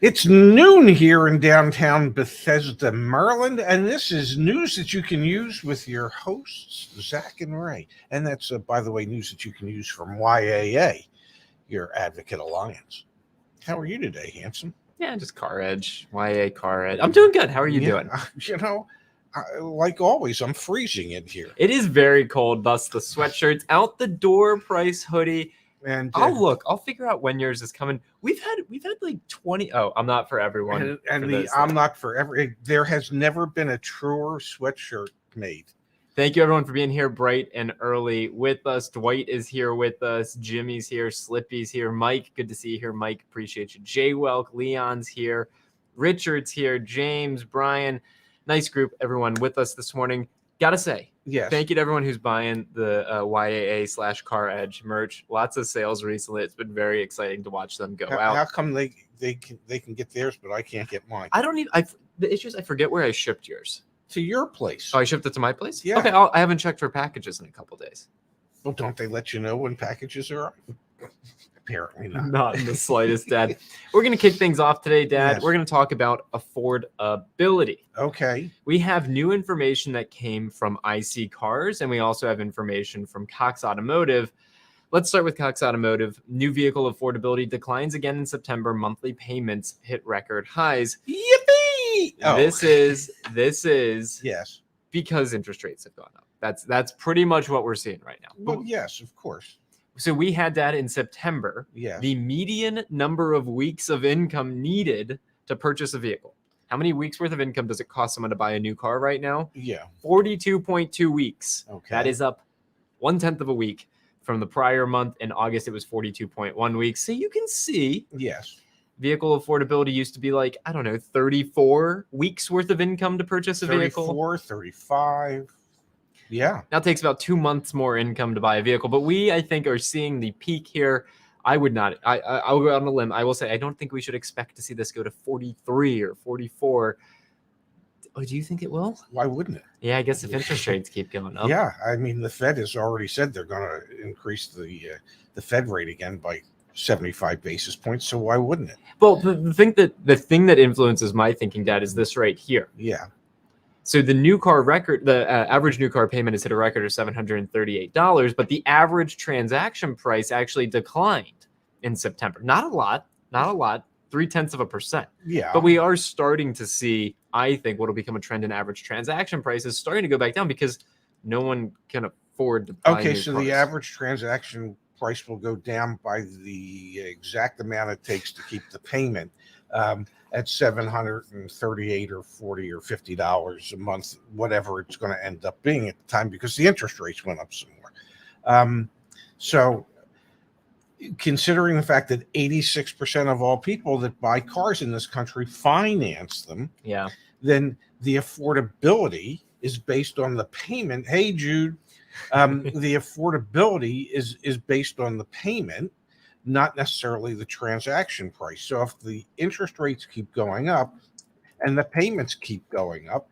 It's noon here in downtown Bethesda, Maryland, and this is news that you can use with your hosts, Zach and Ray. And that's, by the way, news that you can use from YAA, your Advocate Alliance. How are you today, handsome? Yeah, just Car Edge, YA Car Edge. I'm doing good. How are you doing? You know, like always, I'm freezing in here. It is very cold, thus the sweatshirts out the door, price hoodie. And I'll figure out when yours is coming. We've had like 20. Oh, I'm not for everyone. I'm not for every. There has never been a truer sweatshirt made. Thank you, everyone, for being here bright and early with us. Dwight is here with us. Jimmy's here. Slippy's here. Mike, good to see you here. Mike, appreciate you. Jay Welk, Leon's here. Richard's here. James, Brian. Nice group, everyone, with us this morning. Gotta say, yes, thank you to everyone who's buying the YAA/Car Edge merch. Lots of sales recently. It's been very exciting to watch them go out. How come they can get theirs, but I can't get mine? The issue is I forget where I shipped yours. To your place. Oh, I shipped it to my place? Yeah. Okay, I haven't checked for packages in a couple days. Well, don't they let you know when packages are up? Apparently not. Not in the slightest, Dad. We're going to kick things off today, Dad. Yes. We're going to talk about affordability. Okay. We have new information that came from IC Cars, and we also have information from Cox Automotive. Let's start with Cox Automotive. New vehicle affordability declines again in September. Monthly payments hit record highs. Yippee! Oh. This is yes, because interest rates have gone up. That's pretty much what we're seeing right now. Well, yes, of course. So we had that in September. Yes. The median number of weeks of income needed to purchase a vehicle. How many weeks worth of income does it cost someone to buy a new car right now? Yeah. 42.2 weeks. Okay. That is up 1/10 of a week from the prior month. In August, it was 42.1 weeks. So you can see. Yes. Vehicle affordability used to be like, 34 weeks worth of income to purchase a vehicle. 34, 35. Yeah. Now it takes about 2 months more income to buy a vehicle. But I think, are seeing the peak here. I would not. I'll go out on a limb. I will say I don't think we should expect to see this go to 43 or 44. Oh, do you think it will? Why wouldn't it? Yeah, I guess if interest rates keep going up. Yeah. I mean, the Fed has already said they're going to increase the Fed rate again by 75 basis points. So why wouldn't it? Well, the thing that influences my thinking, Dad, is this right here. Yeah. So the new car record, the average new car payment has hit a record of $738, but the average transaction price actually declined in September. Not a lot, 0.3%. Yeah. But we are starting to see, I think, what will become a trend in average transaction prices starting to go back down because no one can afford to buy Okay, new so cars. the average transaction price will go down by the exact amount it takes to keep the payment at $738 or $40 or $50 a month, whatever it's going to end up being at the time, because the interest rates went up some more. So considering the fact that 86% of all people that buy cars in this country finance them, yeah, then the affordability is based on the payment. Hey, Jude. The affordability is based on the payment, not necessarily the transaction price. So if the interest rates keep going up and the payments keep going up,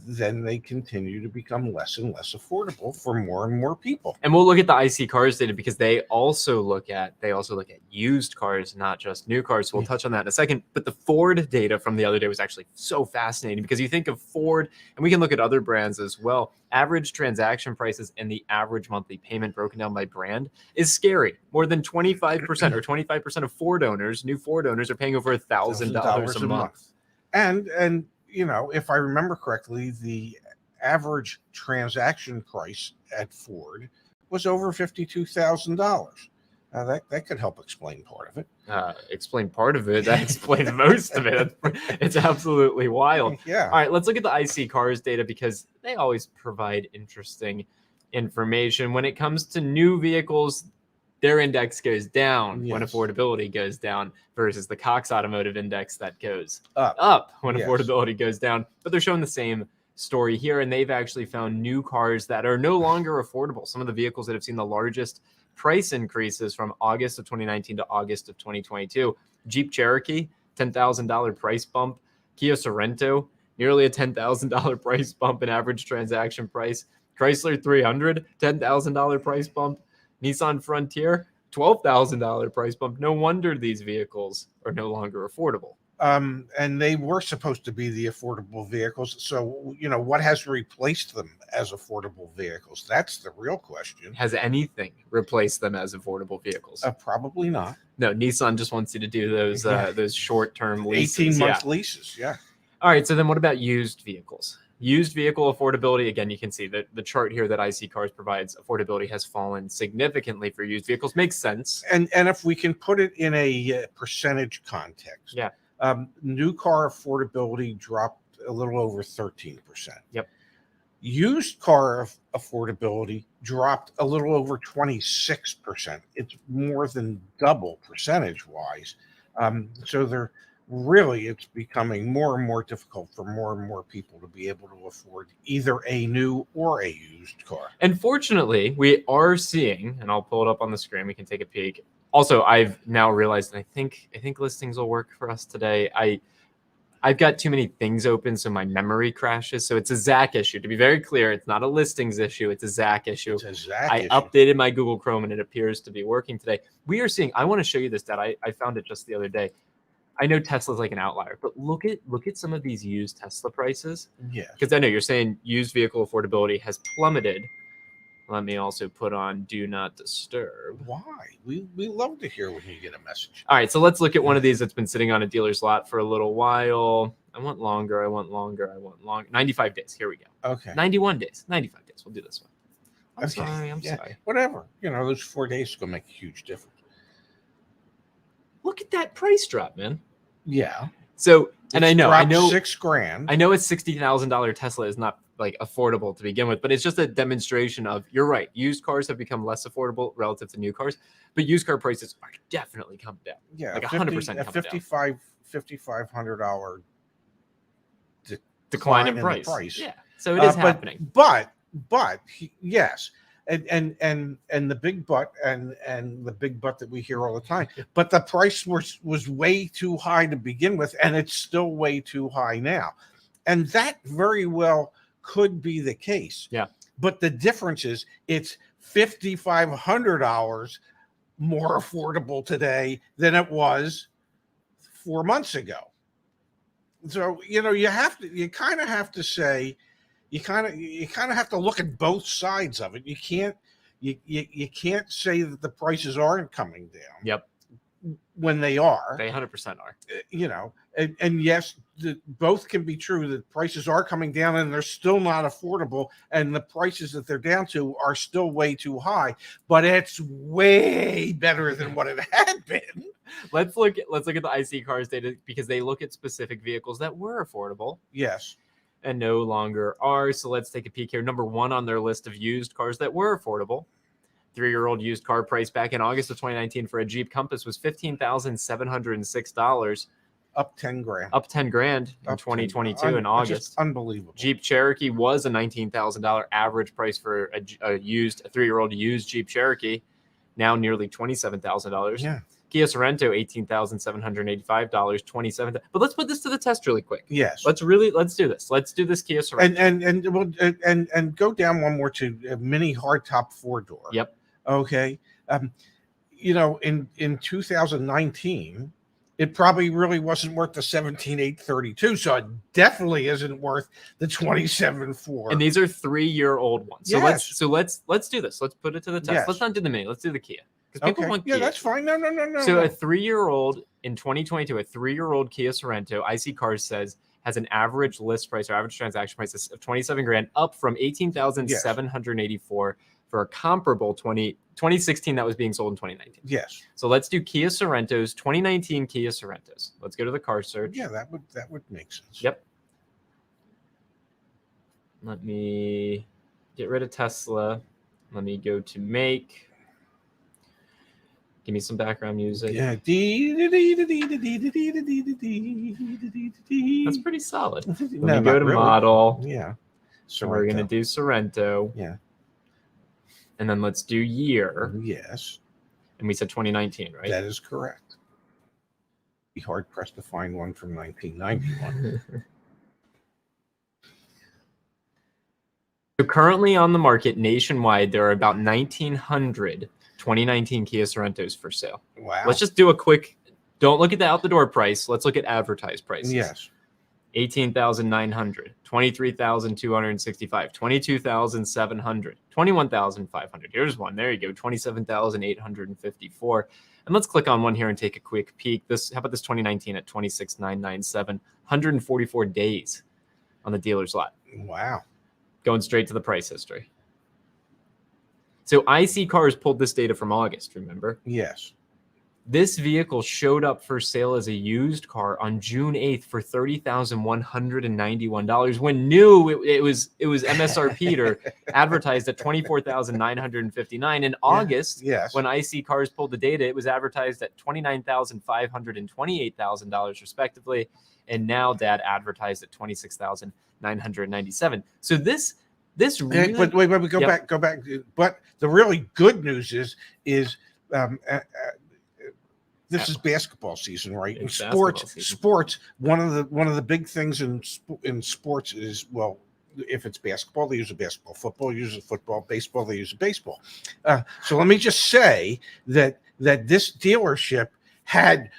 then they continue to become less and less affordable for more and more people. And we'll look at the IC Cars data because they also look at used cars, not just new cars. So we'll touch on that in a second. But the Ford data from the other day was actually so fascinating because you think of Ford, and we can look at other brands as well. Average transaction prices and the average monthly payment broken down by brand is scary. More than 25% or 25% of Ford owners, new Ford owners, are paying over $1,000 a month. And if I remember correctly, the average transaction price at Ford was over $52,000. That could help explain part of it. Explain part of it. That explains most of it. It's absolutely wild. Yeah. All right, let's look at the IC Cars data because they always provide interesting information. When it comes to new vehicles, their index goes down when affordability goes down versus the Cox Automotive index that goes up when affordability goes down. But they're showing the same story here, and they've actually found new cars that are no longer affordable. Some of the vehicles that have seen the largest price increases from August of 2019 to August of 2022. Jeep Cherokee, $10,000 price bump. Kia Sorento, nearly a $10,000 price bump in average transaction price. Chrysler 300, $10,000 price bump. Nissan Frontier, $12,000 price bump. No wonder these vehicles are no longer affordable. And they were supposed to be the affordable vehicles. So, what has replaced them as affordable vehicles? That's the real question. Has anything replaced them as affordable vehicles? Probably not. No, Nissan just wants you to do those short-term leases. 18-month leases, yeah. All right, so then what about used vehicles? Used vehicle affordability, again, you can see that the chart here that IC Cars provides, affordability has fallen significantly for used vehicles. Makes sense. And if we can put it in a percentage context, yeah. New car affordability dropped a little over 13%. Yep. Used car affordability dropped a little over 26%. It's more than double percentage-wise. So it's becoming more and more difficult for more and more people to be able to afford either a new or a used car. And fortunately, we are seeing, and I'll pull it up on the screen, we can take a peek. Also, I've now realized, and I think listings will work for us today. I've got too many things open, so my memory crashes. So it's a Zach issue. To be very clear, it's not a listings issue. It's a Zach issue. It's a Zach I issue. updated my Google Chrome, and it appears to be working today. We are seeing, I want to show you this data. I found it just the other day. I know Tesla's like an outlier, but look at some of these used Tesla prices. Yeah. Because I know you're saying used vehicle affordability has plummeted. Let me also put on do not disturb. Why? We love to hear when you get a message. All right, so let's look at one of these that's been sitting on a dealer's lot for a little while. I want longer. 95 days. Here we go. Okay. 91 days. 95 days. We'll do this one. I'm Okay. sorry. I'm sorry. Whatever. Those 4 days is going to make a huge difference. Look at that price drop, man. Yeah. So, and I know $6,000. I know a $60,000 Tesla is not like affordable to begin with, but it's just a demonstration of, you're right, used cars have become less affordable relative to new cars, but used car prices are definitely come down. Yeah, like 100% come down. $5,500 decline in price. Yeah, so it is happening. But yes. And the big but and the big but that we hear all the time, but the price was way too high to begin with, and it's still way too high now, and that very well could be the case. Yeah, but the difference is it's $5,500 more affordable today than it was 4 months ago. So you kind of have to say. You kind of have to look at both sides of it. You can't say that the prices aren't coming down. Yep. When they are. They 100% are. And yes, both can be true. That prices are coming down and they're still not affordable, and the prices that they're down to are still way too high. But it's way better than what it had been. Let's look at the IC Cars data, because they look at specific vehicles that were affordable. Yes. And no longer are. So let's take a peek here. Number one on their list of used cars that were affordable. 3-year-old used car price back in August of 2019 for a Jeep Compass was $15,706. Up 10 grand. Up 10 grand in 2022 in August. Just unbelievable. Jeep Cherokee was a $19,000 average price for a 3-year-old used Jeep Cherokee. Now nearly $27,000. Yeah. Kia Sorento, $18,785, 27. But let's put this to the test really quick. Yes. Let's do this. Let's do this Kia Sorento. And go down one more to a mini hardtop 4-door. Yep. Okay. In 2019, it probably really wasn't worth the 17,832. So it definitely isn't worth the 27,400. And these are 3-year-old ones. So yes. let's do this. Let's put it to the test. Yes. Let's not do the mini. Let's do the Kia. People want Kia. That's fine. No. So a 3-year-old in 2022, a 3-year-old Kia Sorento, IC Cars says has an average list price or average transaction price of 27 grand, up from 18,784 for a comparable 2016 that was being sold in 2019. Yes. So let's do Kia Sorentos, 2019 Kia Sorentos. Let's go to the car search. Yeah, that would make sense. Yep. Let me get rid of Tesla. Let me go to make. Give me some background music. Yeah. That's pretty solid. Let me No, go to really. model. Yeah. So we're going to do Sorento. Yeah. And then let's do year. Yes. And we said 2019, right? That is correct. Be hard pressed to find one from 1991. So currently on the market nationwide, there are about 1,900 2019 Kia Sorentos for sale. Wow. Let's just do a quick Don't look at the out the door price. Let's look at advertised prices. Yes. 18,900, 23,265, 22,700, 21,500. Here's one. There you go. 27,854. And let's click on one here and take a quick peek. How about this 2019 at 26,997, 144 days on the dealer's lot. Wow. Going straight to the price history. So IC Cars pulled this data from August, remember? Yes. This vehicle showed up for sale as a used car on June 8th for $30,191 when new it was MSRP or advertised at $24,959. In August, Yes. when IC Cars pulled the data, it was advertised at $29,500 and $28,000 respectively. And now Dad advertised at $26,997. So this really, But wait, go back. But the really good news is this is basketball season, right? In sports, one of the big things in sports is, well, if it's basketball, they use a basketball. Football uses football. Baseball, they use a baseball. So let me just say that this dealership had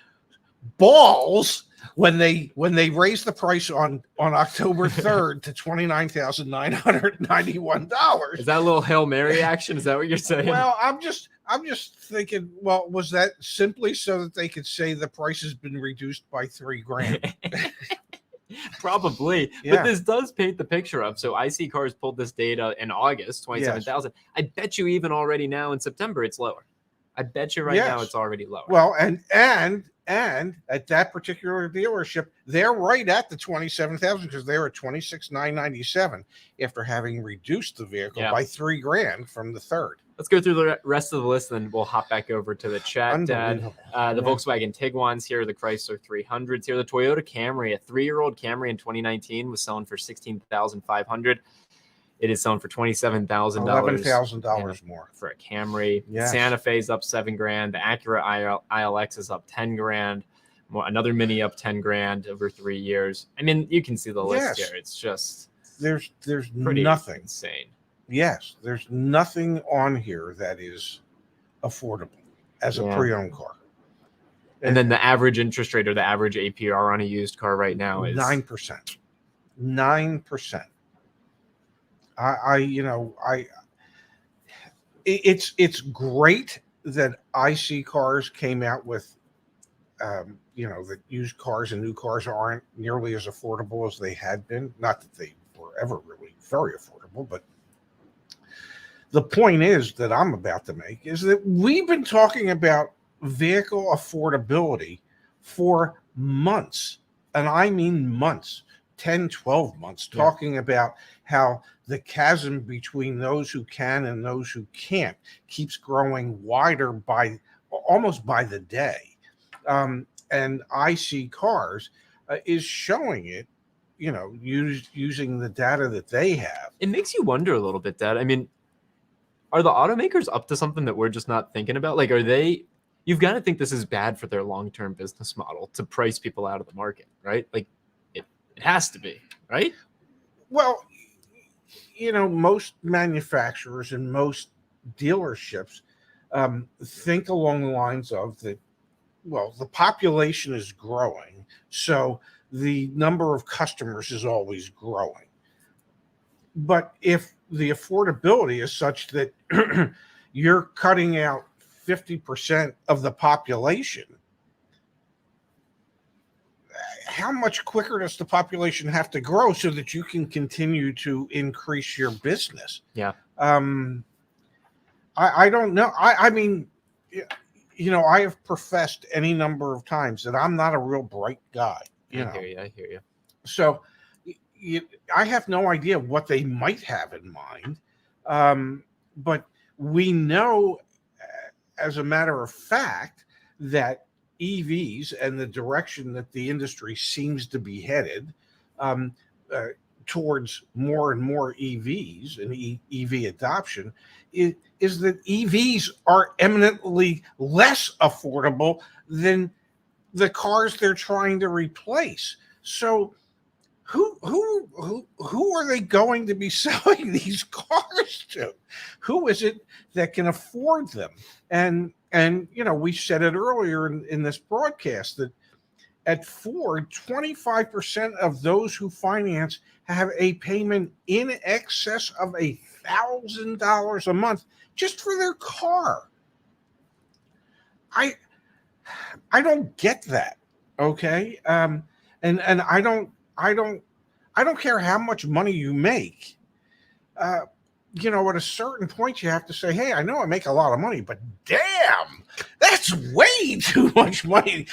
balls when they raised the price on October 3rd to $29,991. Is that a little Hail Mary action? Is that what you're saying? Well, I'm just thinking, well, was that simply so that they could say the price has been reduced by $3,000? Probably. Yeah. But this does paint the picture up. So IC Cars pulled this data in August, 27,000. Yes. I bet you even already now in September it's lower. I bet you now it's already lower. Well, and at that particular dealership, they're right at the 27,000 because they're at 26,997 after having reduced the vehicle by $3,000 from the 3rd. Let's go through the rest of the list, and then we'll hop back over to the chat, Dad. The Volkswagen Tiguan's here, the Chrysler 300s here, the Toyota Camry, a 3-year-old Camry in 2019 was selling for $16,500. It is selling for $27,000. $11,000 more for a Camry. Yes. Santa Fe's up $7,000. The Acura ILX is up $10,000. Another Mini up $10,000 over 3 years. I mean, you can see the list here. It's just there's pretty nothing insane. Yes, there's nothing on here that is affordable as a pre-owned car. And then the average interest rate or the average APR on a used car right now is 9%. 9%. It's great that IC Cars came out with, that used cars and new cars aren't nearly as affordable as they had been. Not that they were ever really very affordable, but the point is that I'm about to make is that we've been talking about vehicle affordability for months, and I mean months, 10, 12 months, talking about how the chasm between those who can and those who can't keeps growing wider almost by the day. And IC Cars is showing it, using the data that they have. It makes you wonder a little bit, Dad. I mean, are the automakers up to something that we're just not thinking about? Like, you've got to think this is bad for their long-term business model to price people out of the market, right? Like, it has to be, right? Well, most manufacturers and most dealerships think along the lines of that, well, the population is growing, so the number of customers is always growing. But if the affordability is such that you're cutting out 50% of the population, how much quicker does the population have to grow so that you can continue to increase your business? Yeah. I don't know. I mean, I have professed any number of times that I'm not a real bright guy. I hear you. So I have no idea what they might have in mind. But we know, as a matter of fact, that EVs and the direction that the industry seems to be headed towards more and more EVs and EV adoption is that EVs are eminently less affordable than the cars they're trying to replace. So who are they going to be selling these cars to? Who is it that can afford them? And And, we said it earlier in this broadcast that at Ford, 25% of those who finance have a payment in excess of $1,000 a month just for their car. I don't get that. Okay. And I don't care how much money you make. At a certain point, you have to say, hey, I know I make a lot of money, but damn, that's way too much money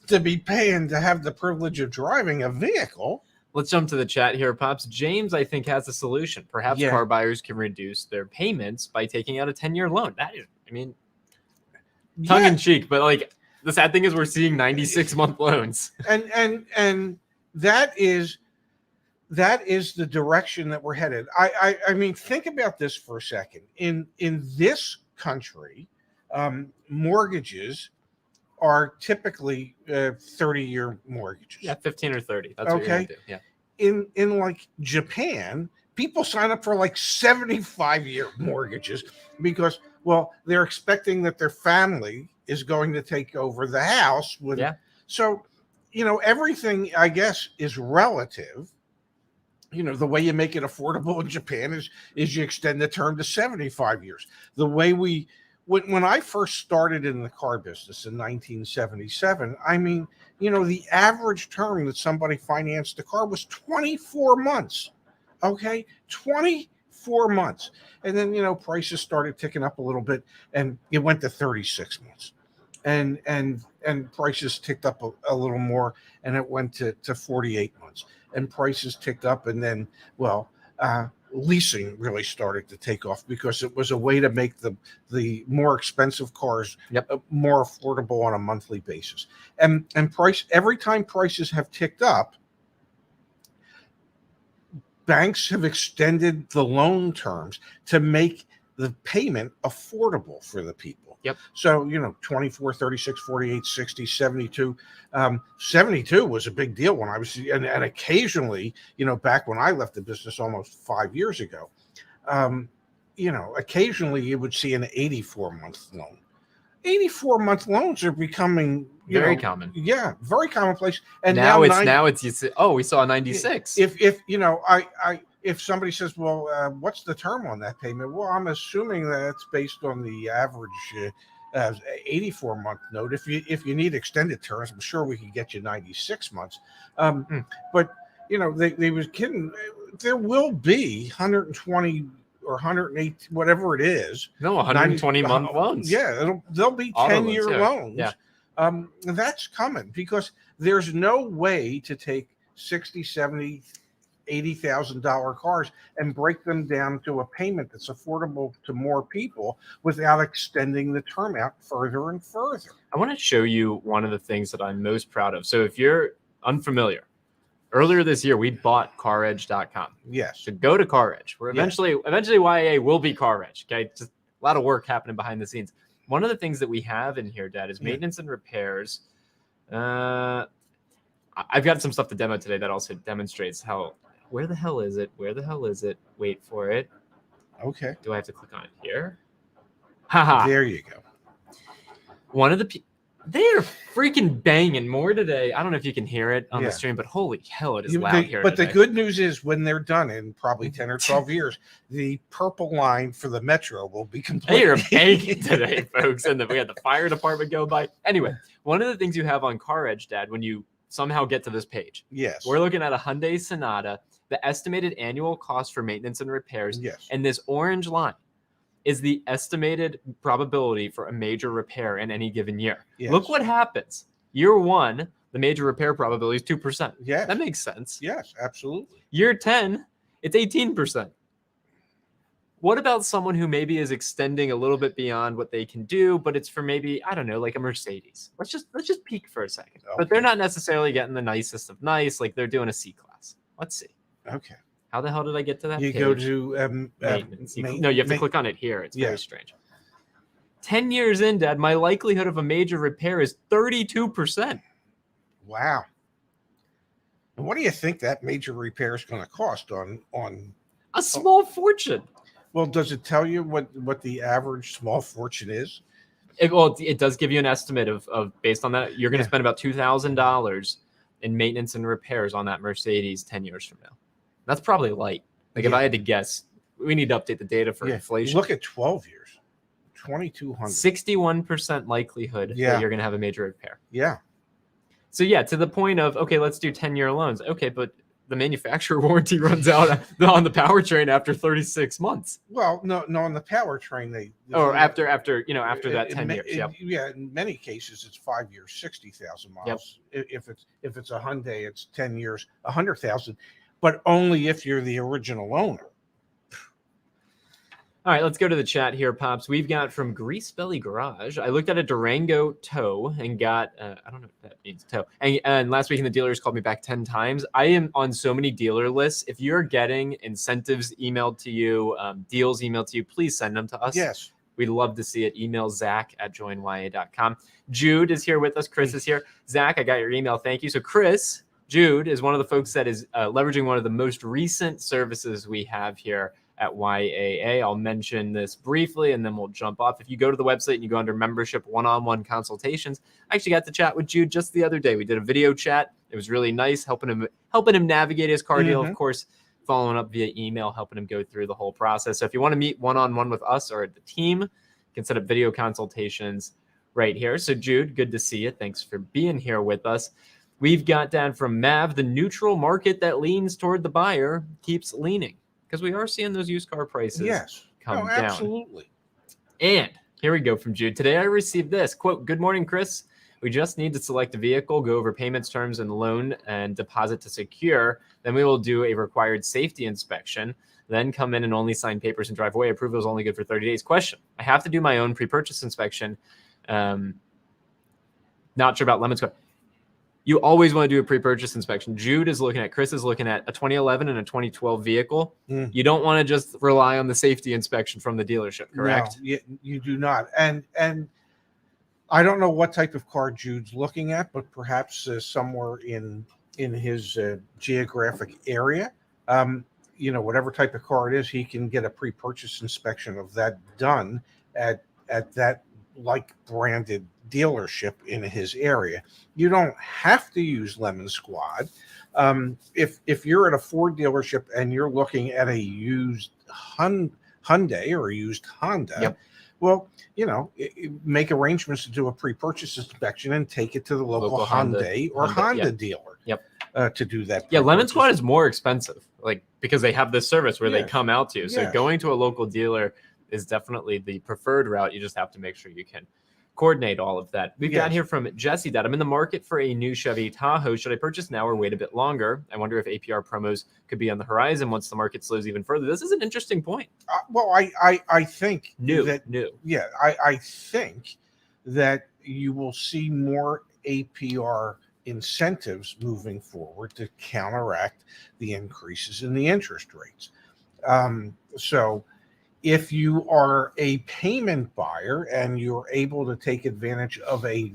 to be paying to have the privilege of driving a vehicle. Let's jump to the chat here, Pops. James, I think, has a solution. Perhaps car buyers can reduce their payments by taking out a 10-year loan. That is, tongue in cheek, but like the sad thing is we're seeing 96-month loans. And that is the direction that we're headed. I mean, think about this for a second. In this country, mortgages are typically 30-year mortgages. Yeah, 15 or 30. That's what you're gonna do. Yeah. In like Japan, people sign up for like 75-year mortgages because, well, they're expecting that their family is going to take over the house. So, everything, I guess, is relative. The way you make it affordable in Japan is you extend the term to 75 years. The way when I first started in the car business in 1977, the average term that somebody financed a car was 24 months. Okay, 24 months. And then, prices started ticking up a little bit and it went to 36 months. And prices ticked up a little more and it went to 48 months. And prices ticked up and then, leasing really started to take off because it was a way to make the more expensive cars more affordable on a monthly basis. And every time prices have ticked up, banks have extended the loan terms to make the payment affordable for the people. Yep. So, 24, 36, 48, 60, 72. 72 was a big deal when I was, and occasionally, back when I left the business almost 5 years ago, occasionally you would see an 84-month loan. 84-month loans are becoming very common. Yeah, very commonplace. And now we saw a 96. If somebody says, well, what's the term on that payment? Well, I'm assuming that it's based on the average 84-month note. If you need extended terms, I'm sure we can get you 96 months. But they was kidding. There will be 120 or 108, whatever it is. No, 120-month loans. Yeah, they'll be 10-year loans. Yeah. That's coming because there's no way to take 60, 70, $80,000 cars and break them down to a payment that's affordable to more people without extending the term out further and further. I want to show you one of the things that I'm most proud of. So if you're unfamiliar, earlier this year, we bought CarEdge.com. Yes. To go to CarEdge. We're eventually YAA will be CarEdge. Okay. Just a lot of work happening behind the scenes. One of the things that we have in here, Dad, is maintenance and repairs. I've got some stuff to demo today that also demonstrates how. Where the hell is it? Where the hell is it? Wait for it. Okay. Do I have to click on it here? Haha. There you go. One of the they're freaking banging more today. I don't know if you can hear it on the stream, but holy hell, it is loud here. But today. The good news is when they're done in probably 10 or 12 years, the purple line for the Metro will be complete. They are banging today, folks. And we had the fire department go by. Anyway, one of the things you have on CarEdge, Dad, when you somehow get to this page. Yes. We're looking at a Hyundai Sonata, the estimated annual cost for maintenance and repairs. Yes. And this orange line is the estimated probability for a major repair in any given year. Yes. Look what happens. Year 1, the major repair probability is 2%. Yes. That makes sense. Yes, absolutely. Year 10, it's 18%. What about someone who maybe is extending a little bit beyond what they can do, but it's for maybe, I don't know, like a Mercedes. Let's just peek for a second. Okay. But they're not necessarily getting the nicest of nice, like they're doing a C-Class. Let's see. Okay. How the hell did I get to that You page? go to maintenance. No, you have to click on it here. It's very strange. 10 years in, Dad, my likelihood of a major repair is 32%. Wow. And what do you think that major repair is going to cost on a small fortune? Well, does it tell you what the average small fortune is? It does give you an estimate of based on that. You're going to spend about $2,000 in maintenance and repairs on that Mercedes 10 years from now. That's probably light. Like if I had to guess, we need to update the data for inflation. Look at 12 years, 2,200. 61% likelihood that you're going to have a major repair. Yeah. So yeah, to the point of, okay, let's do 10-year loans. Okay, but the manufacturer warranty runs out on the powertrain after 36 months. Well, no, on the powertrain after that 10 years. Yep. Yeah, in many cases it's 5 years, 60,000 miles. Yep. If it's a Hyundai, it's 10 years, 100,000, but only if you're the original owner. All right, let's go to the chat here, Pops. We've got from Grease Belly Garage. I looked at a Durango tow and got, I don't know what that means, tow. And last week the dealers called me back 10 times. I am on so many dealer lists. If you're getting incentives emailed to you, deals emailed to you, please send them to us. Yes. We'd love to see it. Email Zach@joinya.com. Jude is here with us. Chris is here. Zach, I got your email. Thank you. So Jude is one of the folks that is leveraging one of the most recent services we have here at YAA. I'll mention this briefly and then we'll jump off. If you go to the website and you go under membership one-on-one consultations, I actually got to chat with Jude just the other day. We did a video chat. It was really nice, helping him navigate his car deal, of course, following up via email, helping him go through the whole process. So if you want to meet one-on-one with us or the team, you can set up video consultations right here. So Jude, good to see you. Thanks for being here with us. We've got down from Mav, the neutral market that leans toward the buyer keeps leaning. Because we are seeing those used car prices come down. Absolutely. And here we go from Jude. Today I received this quote, "Good morning, Chris. We just need to select a vehicle, go over payments, terms, and loan and deposit to secure. Then we will do a required safety inspection. Then come in and only sign papers and drive away. Approval is only good for 30 days. Question. I have to do my own pre-purchase inspection. Not sure about Lemon's car. You always want to do a pre-purchase inspection. Chris is looking at a 2011 and a 2012 vehicle. You don't want to just rely on the safety inspection from the dealership, correct? No, you do not. And I don't know what type of car Jude's looking at, but perhaps somewhere in his geographic area, whatever type of car it is, he can get a pre-purchase inspection of that done at that like branded dealership in his area. You don't have to use Lemon Squad. If you're at a Ford dealership and you're looking at a used Hyundai or a used Honda, well, make arrangements to do a pre-purchase inspection and take it to the local Hyundai or Honda dealer to do that. Yeah, Lemon Squad is more expensive, because they have this service where they come out to you. So going to a local dealer is definitely the preferred route. You just have to make sure you can coordinate all of that. We've got here from Jesse that I'm in the market for a new Chevy Tahoe. Should I purchase now or wait a bit longer? I wonder if APR promos could be on the horizon once the market slows even further. This is an interesting point. I think new. Yeah, I think that you will see more APR incentives moving forward to counteract the increases in the interest rates. So if you are a payment buyer and you're able to take advantage of a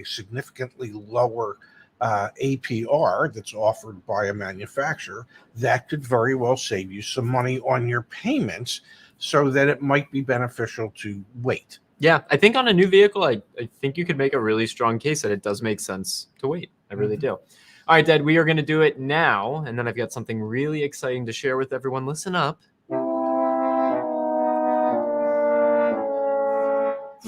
significantly lower APR that's offered by a manufacturer, that could very well save you some money on your payments, so that it might be beneficial to wait. Yeah, I think on a new vehicle, I think you could make a really strong case that it does make sense to wait. I really do. All right, Dad, we are going to do it now, and then I've got something really exciting to share with everyone. Listen up.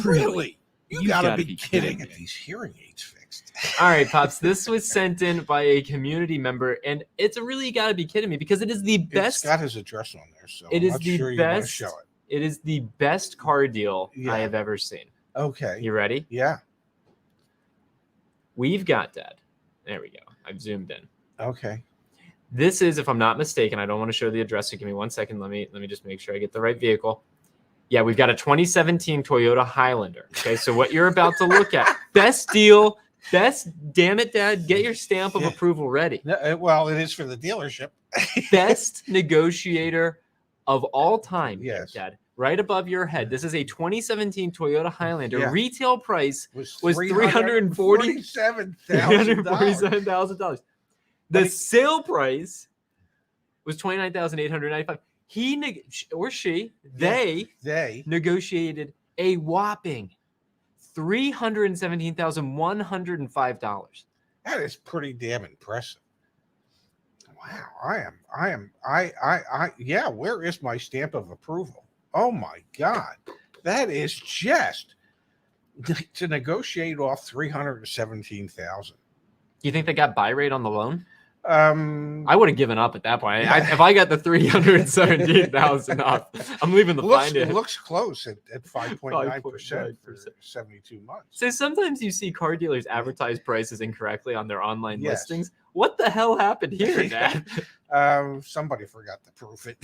Really? You gotta be kidding me. These hearing aids fixed. All right, Pops. This was sent in by a community member, and it's you gotta be kidding me, because it is the best. It's got his address on there, so it is I'm the sure you best. want to show it. It is the best car deal I have ever seen. Okay. You ready? Yeah. We've got Dad. There we go. I've zoomed in. Okay. This is, if I'm not mistaken, I don't want to show the address, so give me 1 second. Let me just make sure I get the right vehicle. Yeah, we've got a 2017 Toyota Highlander. Okay, so what you're about to look at, best deal, damn it, Dad, get your stamp of approval ready. Well, it is for the dealership. Best negotiator of all time, yes, Dad. Right above your head. This is a 2017 Toyota Highlander. Yeah. Retail price was $347,000. The sale price was $29,895. They negotiated a whopping $317,105. That is pretty damn impressive. Wow, yeah, where is my stamp of approval? Oh my God. That is just to negotiate off 317,000. Do you think they got buy rate on the loan? I I would have given up at that point. If I got the 317,000 off, I'm leaving the It finance. looks close at 5.9% for 72 months. So sometimes you see car dealers advertise prices incorrectly on their online Yes. listings. What the hell happened here, Dad? Somebody forgot to proof it.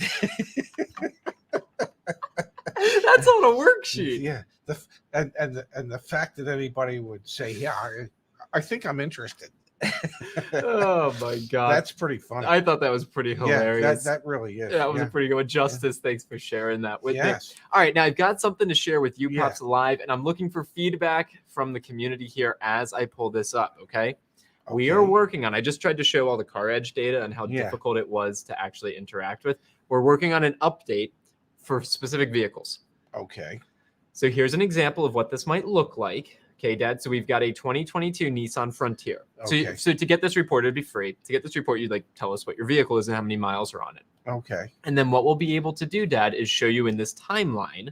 That's on a worksheet. Yeah. And the fact that anybody would say, yeah, I think I'm interested. Oh my God. That's pretty funny. I thought that was pretty hilarious. Yeah, that really is. That was a pretty good one. Justice, thanks for sharing that with me. Yes. All right, now I've got something to share with you, Yeah. Pops Live, and I'm looking for feedback from the community here as I pull this up, okay? We are working on, I just tried to show all the Car Edge data and how difficult it was to actually interact with. We're working on an update for specific vehicles. Okay. So here's an example of what this might look like. Okay, Dad. So we've got a 2022 Nissan Frontier. Okay. So to get this report, it'd be free. To get this report, you'd like tell us what your vehicle is and how many miles are on it. Okay. And then what we'll be able to do, Dad, is show you in this timeline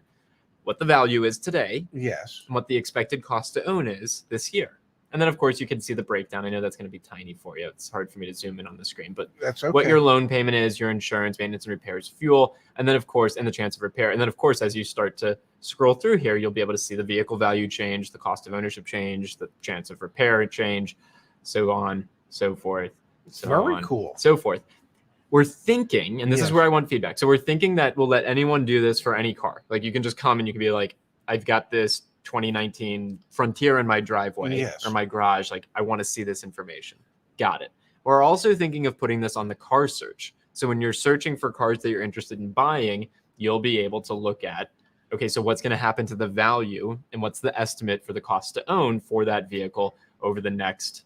what the value is today Yes. and what the expected cost to own is this year. And then, of course, you can see the breakdown. I know that's going to be tiny for you. It's hard for me to zoom in on the screen, but That's okay. what your loan payment is, your insurance, maintenance and repairs, fuel, and then, of course, and the chance of repair. And then, of course, as you start to scroll through here, you'll be able to see the vehicle value change, the cost of ownership change, the chance of repair change, so on, so forth. Very cool. So forth. We're thinking, and this is where I want feedback. So we're thinking that we'll let anyone do this for any car. Like you can just come and you can be like, I've got this 2019 Frontier in my driveway or my garage. Like, I want to see this information. Got it. We're also thinking of putting this on the car search. So when you're searching for cars that you're interested in buying, you'll be able to look at, okay, so what's going to happen to the value and what's the estimate for the cost to own for that vehicle over the next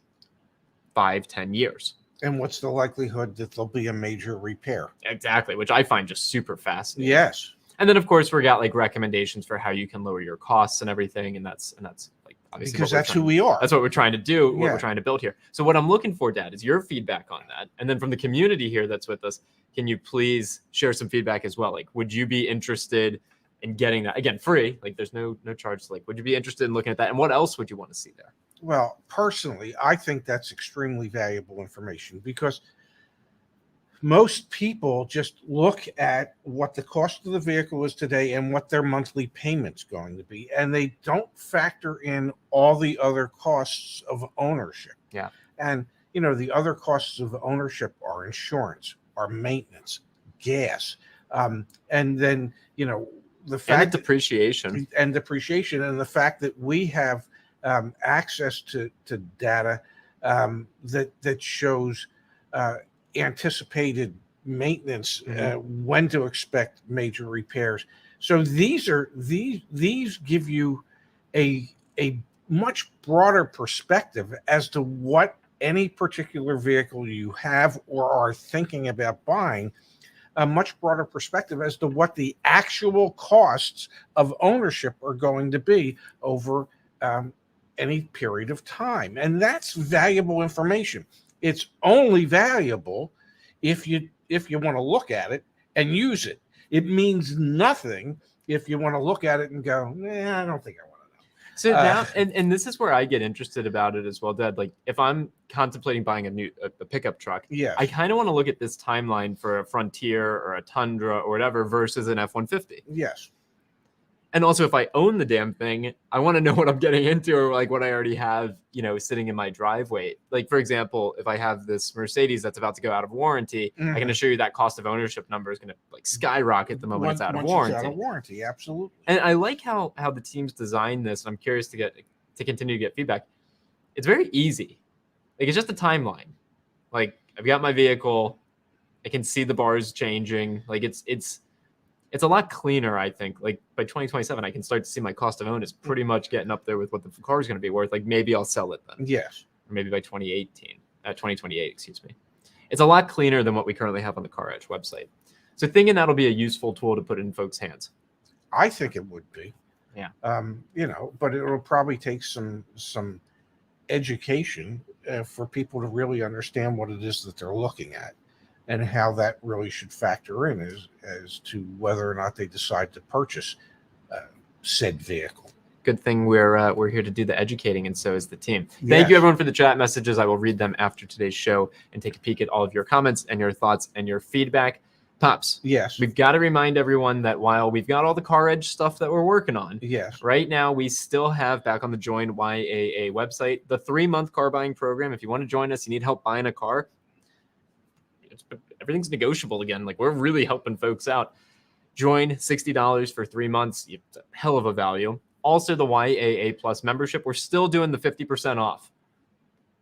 5-10 years. And what's the likelihood that there'll be a major repair? Exactly, which I find just super fascinating. Yes. And then, of course, we got like recommendations for how you can lower your costs and everything. And that's like obviously because that's who we are. That's what we're trying to do. What we're trying to build here. So what I'm looking for, Dad, is your feedback on that. And then from the community here that's with us, can you please share some feedback as well? Like, would you be interested in getting that again free? Like, there's no charge. Like, would you be interested in looking at that? And what else would you want to see there? Well, personally, I think that's extremely valuable information because most people just look at what the cost of the vehicle is today and what their monthly payment's going to be, and they don't factor in all the other costs of ownership. Yeah. And, you know, the other costs of ownership are insurance, are maintenance, gas, and then, you know, the fact and depreciation and the fact that we have access to data that shows anticipated maintenance, when to expect major repairs. So these give you a much broader perspective as to what any particular vehicle you have or are thinking about buying, a much broader perspective as to what the actual costs of ownership are going to be over any period of time. And that's valuable information. It's only valuable if you want to look at it and use it. It means nothing if you want to look at it and go, I don't think I want to know. So now, and this is where I get interested about it as well, Dad. Like if I'm contemplating buying a pickup truck, I kind of want to look at this timeline for a Frontier or a Tundra or whatever versus an F-150. Yes. And also, if I own the damn thing, I want to know what I'm getting into or like what I already have, you know, sitting in my driveway. Like, for example, if I have this Mercedes that's about to go out of warranty, I can assure you that cost of ownership number is going to like skyrocket the moment it's out of warranty. It's out of warranty, absolutely. And I like how the teams designed this. I'm curious to continue to get feedback. It's very easy. Like, it's just a timeline. Like, I've got my vehicle. I can see the bars changing. Like, it's a lot cleaner, I think. Like by 2027, I can start to see my cost of own is pretty much getting up there with what the car is going to be worth. Like maybe I'll sell it then. Yes. Or maybe by 2028, excuse me. It's a lot cleaner than what we currently have on the Car Edge website. So thinking that'll be a useful tool to put in folks' hands. I think it would be. Yeah. But it'll probably take some education for people to really understand what it is that they're looking at and how that really should factor in as to whether or not they decide to purchase said vehicle. Good thing we're here to do the educating, and so is the team. Thank you, everyone, for the chat messages. I will read them after today's show and take a peek at all of your comments and your thoughts and your feedback. Pops, Yes. we've got to remind everyone that while we've got all the Car Edge stuff that we're working on, Yes. right now we still have back on the Join YAA website the 3-month car buying program. If you want to join us, you need help buying a car, everything's negotiable again. Like, we're really helping folks out. Join, $60 for 3 months. It's a hell of a value. Also, the YAA Plus membership, we're still doing the 50% off.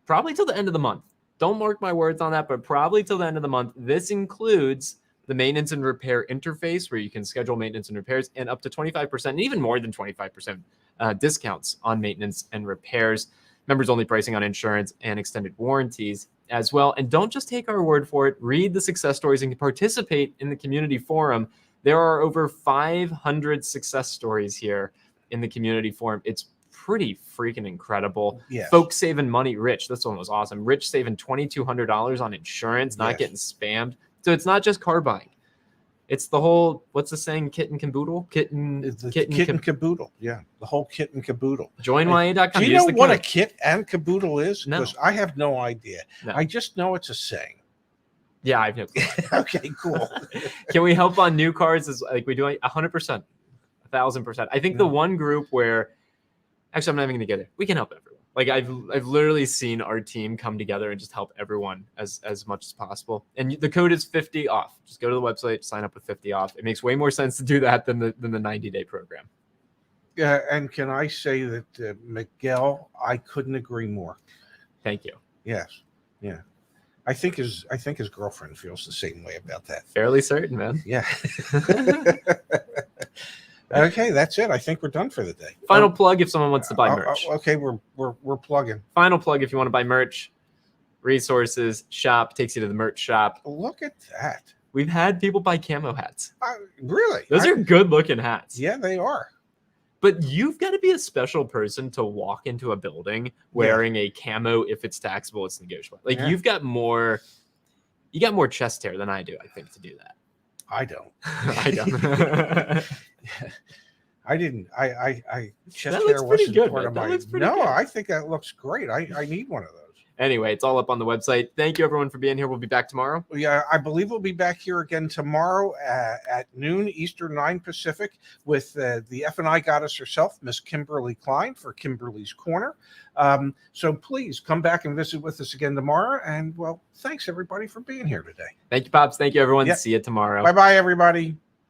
Probably till the end of the month. Don't mark my words on that, but probably till the end of the month. This includes the maintenance and repair interface where you can schedule maintenance and repairs, and up to 25% and even more than 25% discounts on maintenance and repairs. Members only pricing on insurance and extended warranties as well. And don't just take our word for it. Read the success stories and participate in the community forum. There are over 500 success stories here in the community forum. It's pretty freaking incredible. Yes. Folks saving money. Rich, this one was awesome. Rich saving $2,200 on insurance, not getting spammed. So it's not just car buying. It's the whole, what's the saying, kit and caboodle? Kit and caboodle. Yeah, the whole kit and caboodle. JoinYA.com. Do you know what a kit and caboodle is? No. Because I have no idea. No. I just know it's a saying. Yeah, I've no clue. Okay, cool. Can we help on new cars? Is like we do 100%, 1,000%. I think the one group where, actually, I'm not even going to get it. We can help everyone. Like I've literally seen our team come together and just help everyone as much as possible. And the code is 50 off. Just go to the website, sign up with 50 off. It makes way more sense to do that than the 90-day program. Yeah, and can I say that Miguel, I couldn't agree more. Thank you. Yes, yeah. I think his girlfriend feels the same way about that. Fairly certain, man. Yeah. Okay, that's it. I think we're done for the day. Final plug if someone wants to buy merch. Okay, we're plugging. Final plug if you want to buy merch. Resources shop takes you to the merch shop. Look at that. We've had people buy camo hats. Really? Those are good looking hats. Yeah, they are. But you've got to be a special person to walk into a building wearing a camo. If it's taxable, it's negotiable. Like you got more chest hair than I do, I think, to do that. I don't. I don't. I didn't. I chest that hair wasn't good, part of my. No, I think that looks great. I need one of those. Anyway, it's all up on the website. Thank you, everyone, for being here. We'll be back tomorrow. Yeah, I believe we'll be back here again tomorrow at noon Eastern, 9 Pacific, with the F&I goddess herself, Miss Kimberly Klein, for Kimberly's Corner. So please come back and visit with us again tomorrow. And, well, thanks, everybody, for being here today. Thank you, Pops. Thank you, everyone. See you tomorrow. Bye-bye, everybody.